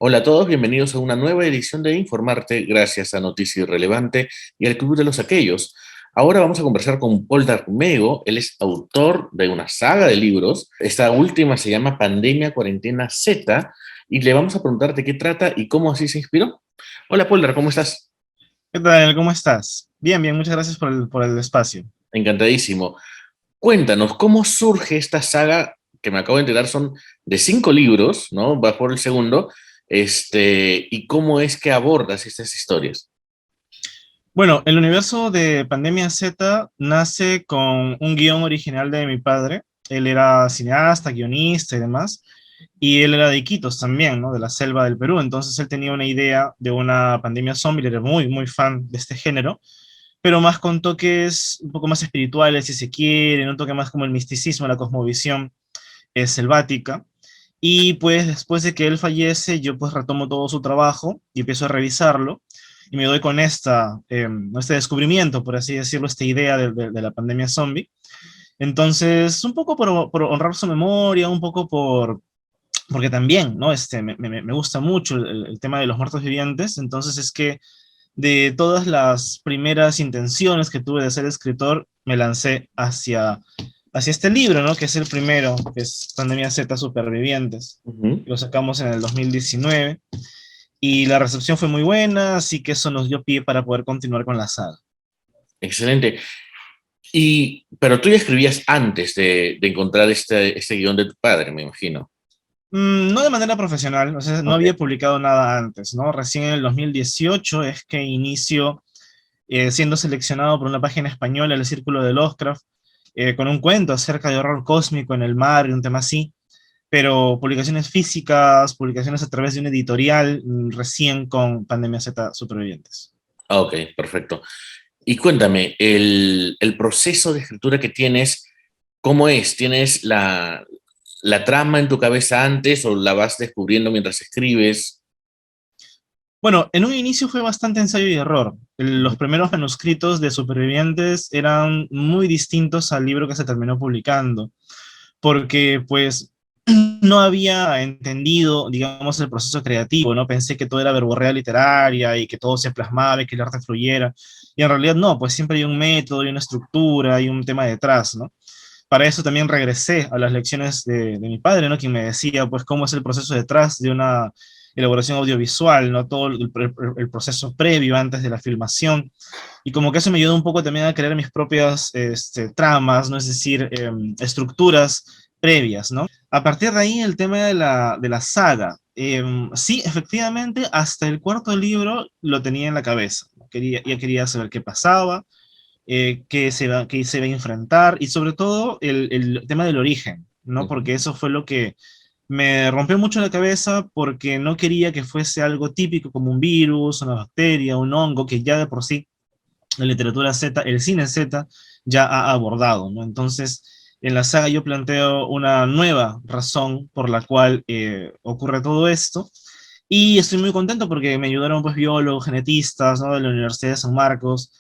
Hola a todos, bienvenidos a una nueva edición de Informarte gracias a Noticia Irrelevante y al Club de los Aquellos. Ahora vamos a conversar con Paul Darmego, él es autor de una saga de libros. Esta última se llama Pandemia Cuarentena Z y le vamos a preguntar de qué trata y cómo así se inspiró. Hola Paul, ¿cómo estás? ¿Qué tal? ¿Cómo estás? Bien, bien, muchas gracias por el espacio. Encantadísimo. Cuéntanos, ¿cómo surge esta saga que me acabo de enterar son de 5 libros, ¿no? Va por el segundo, y cómo es que abordas estas historias. Bueno, el universo de Pandemia Z nace con un guión original de mi padre. Él era cineasta, guionista y demás. Y él era de Iquitos también, ¿no? De la selva del Perú. Entonces él tenía una idea de una pandemia zombie, él era muy, muy fan de este género, pero más con toques un poco más espirituales, si se quiere, un toque más como el misticismo, la cosmovisión selvática. Y pues después de que él fallece, yo pues retomo todo su trabajo y empiezo a revisarlo y me doy con este descubrimiento, por así decirlo, esta idea de la pandemia zombie. Entonces, un poco por honrar su memoria, un poco porque también, ¿no? Me gusta mucho el tema de los muertos vivientes, entonces es que de todas las primeras intenciones que tuve de ser escritor, me lancé hacia este libro, ¿no? Que es el primero, que es Pandemia Z Supervivientes. Ujú. Lo sacamos en el 2019 y la recepción fue muy buena, así que eso nos dio pie para poder continuar con la saga. Excelente. Pero tú ya escribías antes de encontrar este guión de tu padre, me imagino. No de manera profesional, o sea, no Ok. había publicado nada antes, ¿no? Recién en el 2018 es que inicio siendo seleccionado por una página española, el Círculo de Lovecraft, con un cuento acerca de horror cósmico en el mar y un tema así, pero publicaciones físicas, publicaciones a través de un editorial, recién con Pandemia Z Supervivientes. Ok, perfecto. Y cuéntame, el proceso de escritura que tienes, ¿cómo es? ¿Tienes la trama en tu cabeza antes o la vas descubriendo mientras escribes? Bueno, en un inicio fue bastante ensayo y error. Los Ujú. primeros manuscritos de Supervivientes eran muy distintos al libro que se terminó publicando, porque pues no había entendido, digamos, el proceso creativo, ¿no? Pensé que todo era verborrea literaria y que todo se plasmaba y que el arte fluyera. Y en realidad no, pues siempre hay un método y una estructura y un tema detrás, ¿no? Para eso también regresé a las lecciones de mi padre, ¿no? Quien me decía, pues, cómo es el proceso detrás de una elaboración audiovisual, ¿no? Todo el proceso previo antes de la filmación. Y como que eso me ayudó un poco también a crear mis propias tramas, ¿no? Es decir, estructuras previas, ¿no? A partir de ahí, el tema de la saga. Sí, efectivamente, hasta el cuarto libro lo tenía en la cabeza. Ya quería saber qué pasaba, qué se va a enfrentar y sobre todo el tema del origen, ¿no? Ujú. Porque eso fue lo que me rompió mucho la cabeza porque no quería que fuese algo típico como un virus, una bacteria, un hongo, que ya de por sí la literatura Z, el cine Z, ya ha abordado, ¿no? Entonces, en la saga yo planteo una nueva razón por la cual ocurre todo esto. Y estoy muy contento porque me ayudaron pues biólogos, genetistas, ¿no? De la Universidad de San Marcos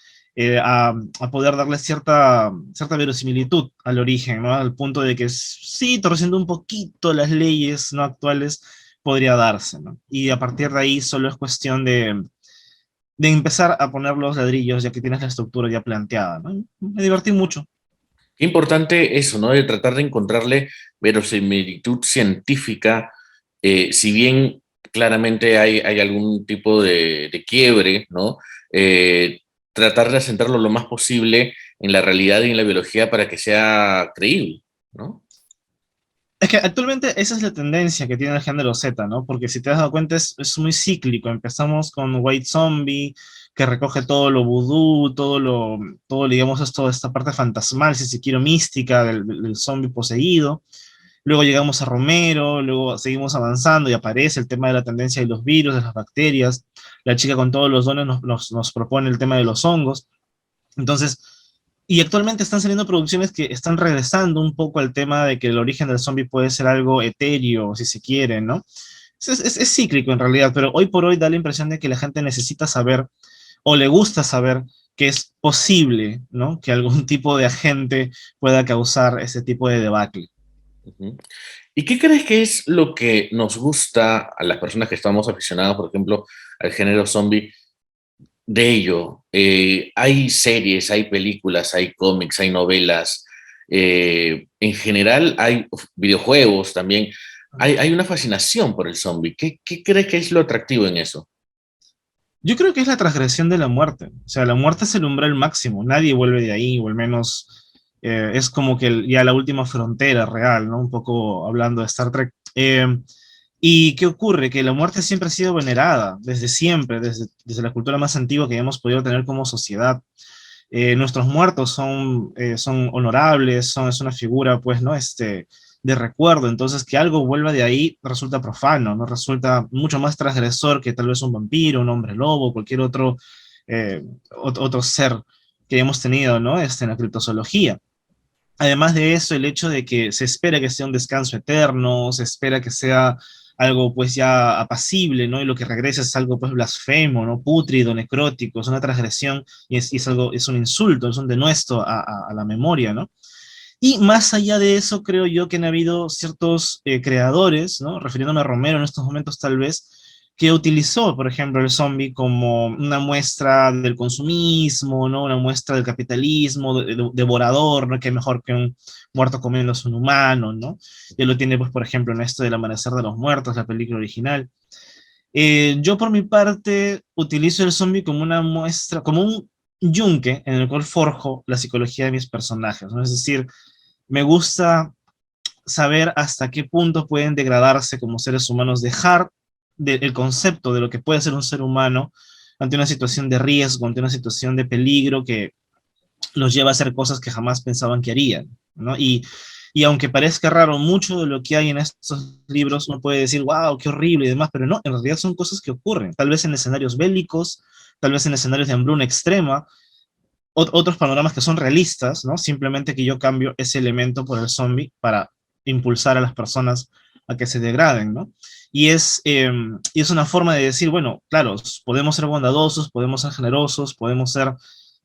a poder darle cierta verosimilitud al origen, ¿no? Al punto de que sí, torciendo un poquito las leyes no actuales, podría darse, ¿no? Y a partir de ahí solo es cuestión de empezar a poner los ladrillos ya que tienes la estructura ya planteada, ¿no? Me divertí mucho. Qué importante eso, ¿no? De tratar de encontrarle verosimilitud científica, si bien claramente hay algún tipo de quiebre, ¿no? Eh, Tratar de asentarlo lo más posible en la realidad y en la biología para que sea creíble, ¿no? Es que actualmente esa es la tendencia que tiene el género Z, ¿no? Porque si te has dado cuenta es muy cíclico. Empezamos con White Zombie, que recoge todo lo vudú, todo, digamos, toda esta parte fantasmal, si se quiere, mística del zombie poseído. Luego llegamos a Romero, luego seguimos avanzando y aparece el tema de la tendencia de los virus, de las bacterias. La chica con todos los dones nos propone el tema de los hongos. Entonces, y actualmente están saliendo producciones que están regresando un poco al tema de que el origen del zombie puede ser algo etéreo, si se quiere, ¿no? Es cíclico en realidad, pero hoy por hoy da la impresión de que la gente necesita saber o le gusta saber que es posible, ¿no? Que algún tipo de agente pueda causar ese tipo de debacle. Ujú. ¿Y qué crees que es lo que nos gusta a las personas que estamos aficionadas, por ejemplo, al género zombie, de ello? Hay series, hay películas, hay cómics, hay novelas, en general hay videojuegos también. Hay una fascinación por el zombie. ¿Qué crees que es lo atractivo en eso? Yo creo que es la transgresión de la muerte. O sea, la muerte es el umbral máximo. Nadie vuelve de ahí, o al menos es como que ya la última frontera real, ¿no? Un poco hablando de Star Trek. ¿Y qué ocurre? Que la muerte siempre ha sido venerada, desde siempre, desde la cultura más antigua que hemos podido tener como sociedad. Nuestros muertos son honorables, es una figura, pues, ¿no? De recuerdo, entonces que algo vuelva de ahí resulta profano, ¿no? Resulta mucho más transgresor que tal vez un vampiro, un hombre lobo, cualquier otro ser que hemos tenido, ¿no? En la criptozoología. Además de eso, el hecho de que se espera que sea un descanso eterno, se espera que sea algo pues ya apacible, ¿no? Y lo que regresa es algo pues blasfemo, ¿no? Pútrido, necrótico, es una transgresión y es algo, es un insulto, es un denuesto a la memoria, ¿no? Y más allá de eso, creo yo que han habido ciertos creadores, ¿no? Refiriéndome a Romero en estos momentos tal vez, que utilizó, por ejemplo, el zombie como una muestra del consumismo, ¿no? Una muestra del capitalismo devorador, ¿no? Que mejor que un muerto comiéndose un humano, ¿no? Y él lo tiene, pues, por ejemplo, en esto del Amanecer de los Muertos, la película original. Yo por mi parte utilizo el zombie como una muestra, como un yunque en el cual forjo la psicología de mis personajes, ¿no? Es decir, me gusta saber hasta qué punto pueden degradarse como seres humanos, dejar el concepto de lo que puede ser un ser humano ante una situación de riesgo, ante una situación de peligro que los lleva a hacer cosas que jamás pensaban que harían, ¿no? Y aunque parezca raro, mucho de lo que hay en estos libros, uno puede decir, wow, qué horrible y demás, pero no, en realidad son cosas que ocurren, tal vez en escenarios bélicos, tal vez en escenarios de hambruna extrema, otros panoramas que son realistas, ¿no? Simplemente que yo cambio ese elemento por el zombie para impulsar a las personas a que se degraden, ¿no? Y es una forma de decir, bueno, claro, podemos ser bondadosos, podemos ser generosos, podemos ser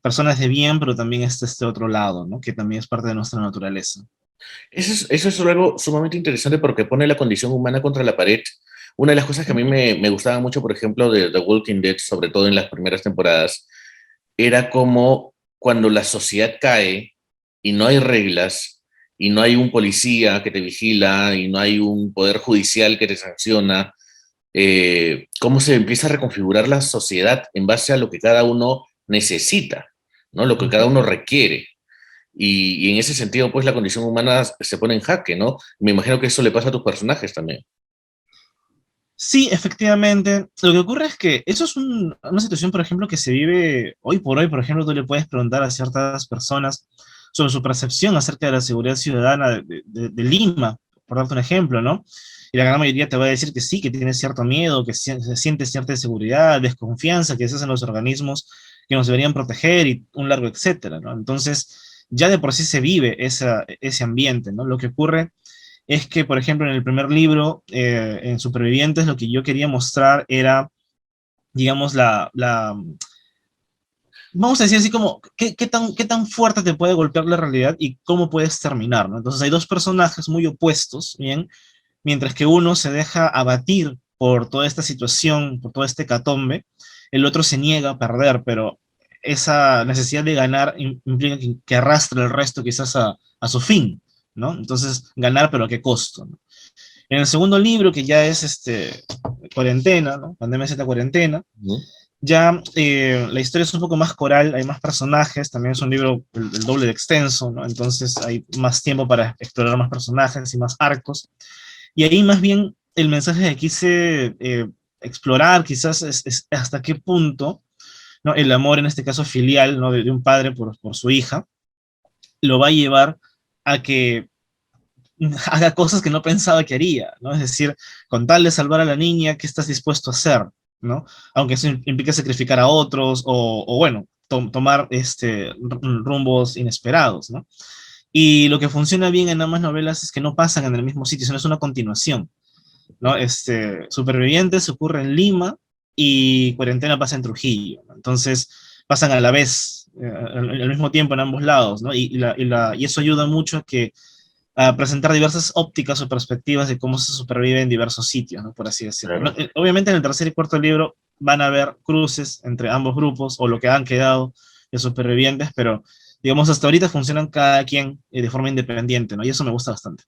personas de bien, pero también está este otro lado, ¿no? Que también es parte de nuestra naturaleza. Eso es algo sumamente interesante porque pone la condición humana contra la pared. Una de las cosas que a mí me gustaba mucho, por ejemplo, de The Walking Dead, sobre todo en las primeras temporadas, era como cuando la sociedad cae y no hay reglas, y no hay un policía que te vigila, y no hay un poder judicial que te sanciona, cómo se empieza a reconfigurar la sociedad en base a lo que cada uno necesita, ¿no? Lo que cada uno requiere. Y en ese sentido, pues la condición humana se pone en jaque, ¿no? Me imagino que eso le pasa a tus personajes también. Sí, efectivamente. Lo que ocurre es que eso es una situación, por ejemplo, que se vive hoy por hoy. Por ejemplo, tú le puedes preguntar a ciertas personas sobre su percepción acerca de la seguridad ciudadana de Lima, por darte un ejemplo, ¿no? Y la gran mayoría te va a decir que sí, que tiene cierto miedo, que se siente cierta inseguridad, desconfianza, que se hacen los organismos que nos deberían proteger y un largo etcétera, ¿no? Entonces, ya de por sí se vive ese ambiente, ¿no? Lo que ocurre es que, por ejemplo, en el primer libro, en Supervivientes, lo que yo quería mostrar era, digamos, vamos a decir así como, ¿qué tan fuerte te puede golpear la realidad y cómo puedes terminar, ¿no? Entonces hay dos personajes muy opuestos, ¿bien? Mientras que uno se deja abatir por toda esta situación, por todo este catombe, el otro se niega a perder, pero esa necesidad de ganar implica que arrastre el resto quizás a su fin, ¿no? Entonces, ganar, pero ¿a qué costo? ¿No? En el segundo libro, que ya es cuarentena, ¿no? Pandemia Z cuarentena, ¿No? ya la historia es un poco más coral, hay más personajes, también es un libro el doble de extenso, ¿no? Entonces hay más tiempo para explorar más personajes y más arcos. Y ahí más bien el mensaje que quise explorar quizás es hasta qué punto, ¿no? El amor, en este caso filial, ¿no? de un padre por su hija, lo va a llevar a que haga cosas que no pensaba que haría, ¿no? Es decir, con tal de salvar a la niña, ¿qué estás dispuesto a hacer, ¿no? Aunque eso implique sacrificar a otros o bueno, tomar rumbos inesperados, ¿no? Y lo que funciona bien en ambas novelas es que no pasan en el mismo sitio, sino es una continuación, ¿no? Supervivientes ocurre en Lima y Cuarentena pasa en Trujillo, ¿no? Entonces pasan a la vez, al mismo tiempo en ambos lados, ¿no? Y eso ayuda mucho a que a presentar diversas ópticas o perspectivas de cómo se supervive en diversos sitios, ¿no? Por así decirlo. Claro. Obviamente en el tercer y cuarto libro van a haber cruces entre ambos grupos o lo que han quedado de supervivientes, pero digamos hasta ahorita funcionan cada quien de forma independiente, ¿no? Y eso me gusta bastante.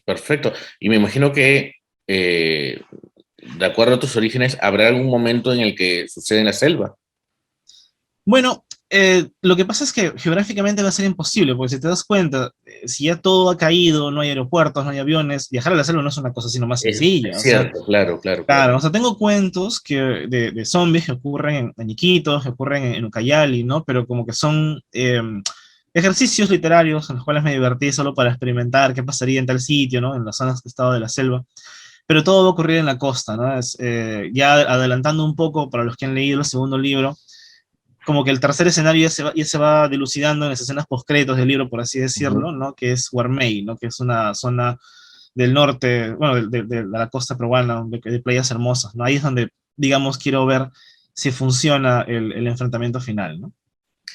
Perfecto. Y me imagino que, de acuerdo a tus orígenes, habrá algún momento en el que sucede en la selva. Bueno, lo que pasa es que geográficamente va a ser imposible, porque si te das cuenta, si ya todo ha caído, no hay aeropuertos, no hay aviones, viajar a la selva no es una cosa sino más Es sencilla. O sea, cierto, claro, claro, claro. claro, o sea, tengo cuentos de zombies que ocurren en Iquitos, que ocurren en Ucayali, ¿no? Pero como que son ejercicios literarios en los cuales me divertí solo para experimentar qué pasaría en tal sitio, ¿no? En las zonas de estado de la selva. Pero todo va a ocurrir en la costa, ¿no? Ya adelantando un poco para los que han leído el segundo libro, como que el tercer escenario ya se va dilucidando en las escenas postcréditos del libro, por así decirlo, Ujú. ¿no? Que es Guarmey, ¿no? Que es una zona del norte, bueno, de la costa peruana, de playas hermosas, ¿no? Ahí es donde, digamos, quiero ver si funciona el enfrentamiento final, ¿no?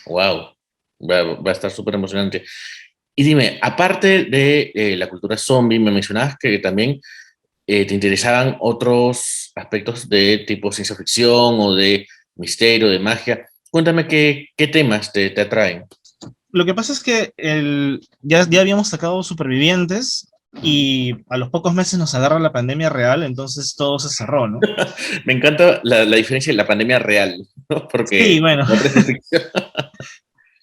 Wow, va a estar súper emocionante. Y dime, aparte de la cultura zombie, me mencionabas que también te interesaban otros aspectos de tipo ciencia ficción o de misterio, de magia. Cuéntame qué temas te atraen. Lo que pasa es que ya habíamos sacado Supervivientes y a los pocos meses nos agarra la pandemia real, entonces todo se cerró, ¿no? Me encanta la diferencia de la pandemia real, ¿no? Sí, Porque bueno, la otra es ficción.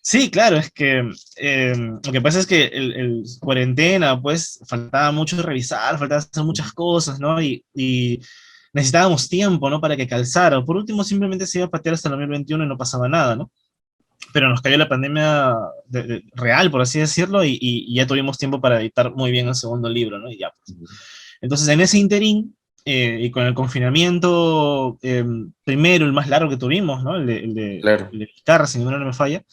sí, claro, es que lo que pasa es que el cuarentena, pues, faltaba mucho revisar, faltaba hacer muchas cosas, ¿no? Y necesitábamos tiempo, ¿no? Para que calzara. Por último, simplemente se iba a patear hasta el 2021 y no pasaba nada, ¿no? Pero nos cayó la pandemia real, por así decirlo, y ya tuvimos tiempo para editar muy bien el segundo libro, ¿no? Y ya, pues. Entonces, en ese interín, y con el confinamiento, primero, el más largo que tuvimos, ¿no? Claro. El de Vizcarra, si mi memoria no me falla,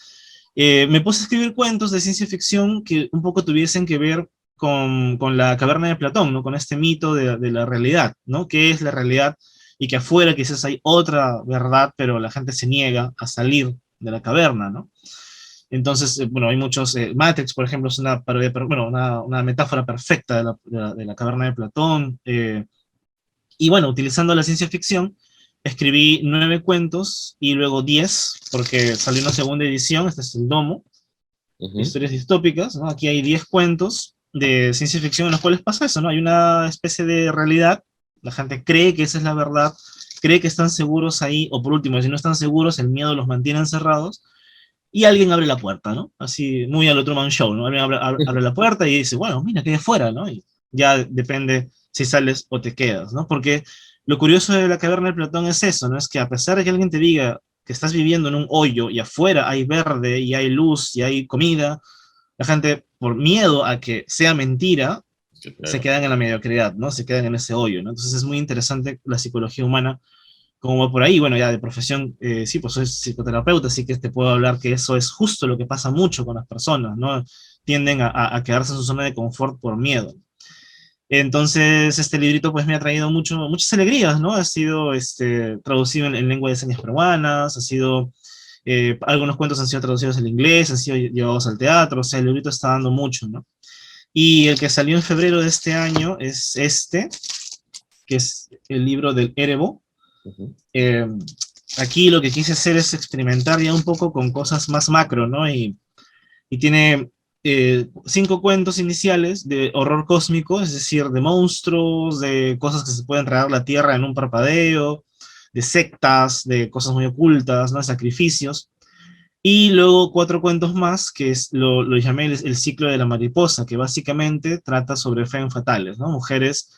me puse a escribir cuentos de ciencia ficción que un poco tuviesen que ver con la caverna de Platón, ¿no? Con este mito de la realidad, ¿no? ¿Qué es la realidad? Y que afuera quizás hay otra verdad, pero la gente se niega a salir de la caverna, ¿no? Entonces, bueno, hay muchos, Matrix, por ejemplo, es una parodia, bueno, una metáfora perfecta de la caverna de Platón. Y bueno, utilizando la ciencia ficción, escribí 9 cuentos y luego 10, porque salió una segunda edición, este es el Domo, Ujú. historias distópicas, ¿no? Aquí hay 10 cuentos de ciencia ficción en los cuales pasa eso, ¿no? Hay una especie de realidad, la gente cree que esa es la verdad, cree que están seguros ahí, o por último, si no están seguros, el miedo los mantiene encerrados, y alguien abre la puerta, ¿no? Así, muy a lo Truman Show, ¿no? Alguien abre la puerta y dice, bueno, mira, que hay afuera, ¿no? Y ya depende si sales o te quedas, ¿no? Porque lo curioso de la caverna de Platón es eso, ¿no? Es que a pesar de que alguien te diga que estás viviendo en un hoyo y afuera hay verde y hay luz y hay comida, la gente, por miedo a que sea mentira, Sí, se claro. quedan en la mediocridad, ¿no? Se quedan en ese hoyo, ¿no? Entonces es muy interesante la psicología humana como va por ahí, bueno, ya de profesión, sí, pues soy psicoterapeuta, así que te puedo hablar que eso es justo lo que pasa mucho con las personas, ¿no? Tienden a quedarse en su zona de confort por miedo. Entonces, este librito pues me ha traído muchas alegrías, ¿no? Ha sido traducido en lengua de señas peruanas, ha sido, algunos cuentos han sido traducidos al inglés, han sido llevados al teatro, o sea, el librito está dando mucho, ¿no? Y el que salió en febrero de este año es que es el libro del Erebo. Ujú. Eh, Aquí lo que quise hacer es experimentar ya un poco con cosas más macro, ¿no? Y tiene 5 cuentos iniciales de horror cósmico, es decir, de monstruos, de cosas que se pueden traer a la Tierra en un parpadeo, de sectas, de cosas muy ocultas, ¿no? De sacrificios. Y luego 4 cuentos más, que es, lo llamé el ciclo de la mariposa, que básicamente trata sobre femme fatales, ¿no? Mujeres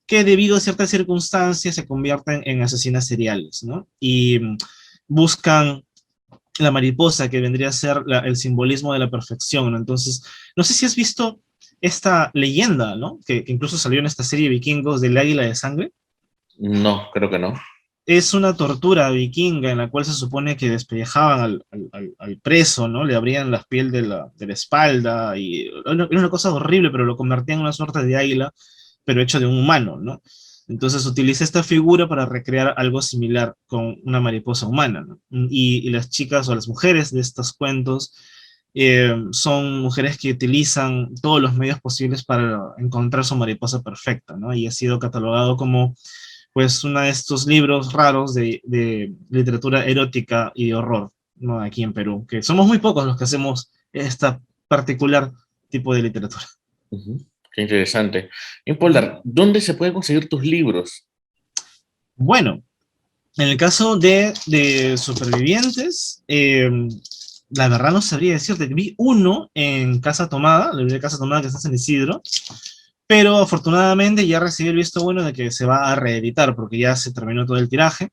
que debido a ciertas circunstancias se convierten en asesinas seriales, ¿no? Y buscan la mariposa, que vendría a ser el simbolismo de la perfección, ¿no? Entonces, no sé si has visto esta leyenda, ¿no? Que incluso salió en esta serie de vikingos del águila de sangre. No, creo que no. Es una tortura vikinga en la cual se supone que despellejaban al preso, ¿no? Le abrían la piel de la espalda y era una cosa horrible, pero lo convertían en una suerte de águila, pero hecho de un humano, ¿no? Entonces utiliza esta figura para recrear algo similar con una mariposa humana, ¿no? Y las chicas o las mujeres de estos cuentos Son mujeres que utilizan todos los medios posibles para encontrar su mariposa perfecta, ¿no? Y ha sido catalogado como, pues, uno de estos libros raros de literatura erótica y de horror, ¿no? Aquí en Perú, que somos muy pocos los que hacemos esta particular tipo de literatura. Ujú. Qué interesante. Y Ujú. Poldar, ¿dónde se pueden conseguir tus libros? Bueno, en el caso de Supervivientes, la verdad no sabría decirte. Vi uno en Casa Tomada, la librería de Casa Tomada que está en San Isidro, pero afortunadamente ya recibí el visto bueno de que se va a reeditar porque ya se terminó todo el tiraje.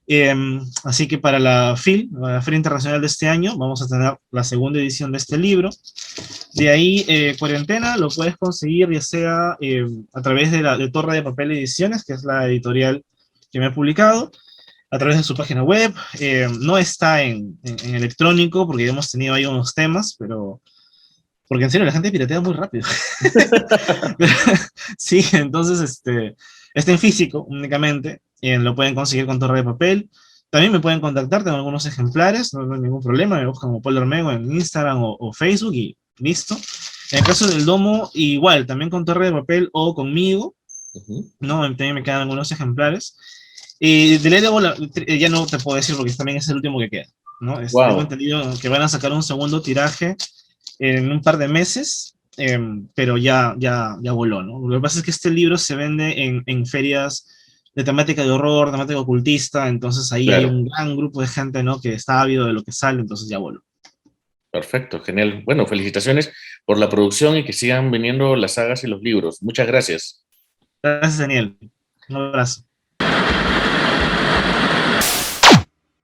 Eh, Así que para la FIL, la Feria Internacional de este año, vamos a tener la segunda edición de este libro. De ahí, Cuarentena, lo puedes conseguir ya sea a través de Torre de Papel Ediciones, que es la editorial que me ha publicado, a través de su página web. No está en electrónico porque hemos tenido ahí unos temas, pero porque en serio la gente piratea muy rápido. Sí, entonces está en físico únicamente, lo pueden conseguir con Torre de Papel. También me pueden contactar, tengo algunos ejemplares, no hay ningún problema, me buscan como Paul Armego en Instagram o Facebook y listo. En el caso del domo, igual, también con Torre de Papel o conmigo, Ujú. ¿no? También me quedan algunos ejemplares. Y de Lego ya no te puedo decir porque también es el último que queda, ¿no? Tengo Wow, entendido que van a sacar un segundo tiraje en un par de meses, pero ya voló, ¿no? Lo que pasa es que este libro se vende en ferias de temática de horror, temática ocultista, entonces ahí hay claro. un gran grupo de gente, ¿no? Que está ávido de lo que sale, entonces ya voló. Perfecto, genial. Bueno, felicitaciones por la producción y que sigan viniendo las sagas y los libros. Muchas gracias. Gracias, Daniel. Un abrazo.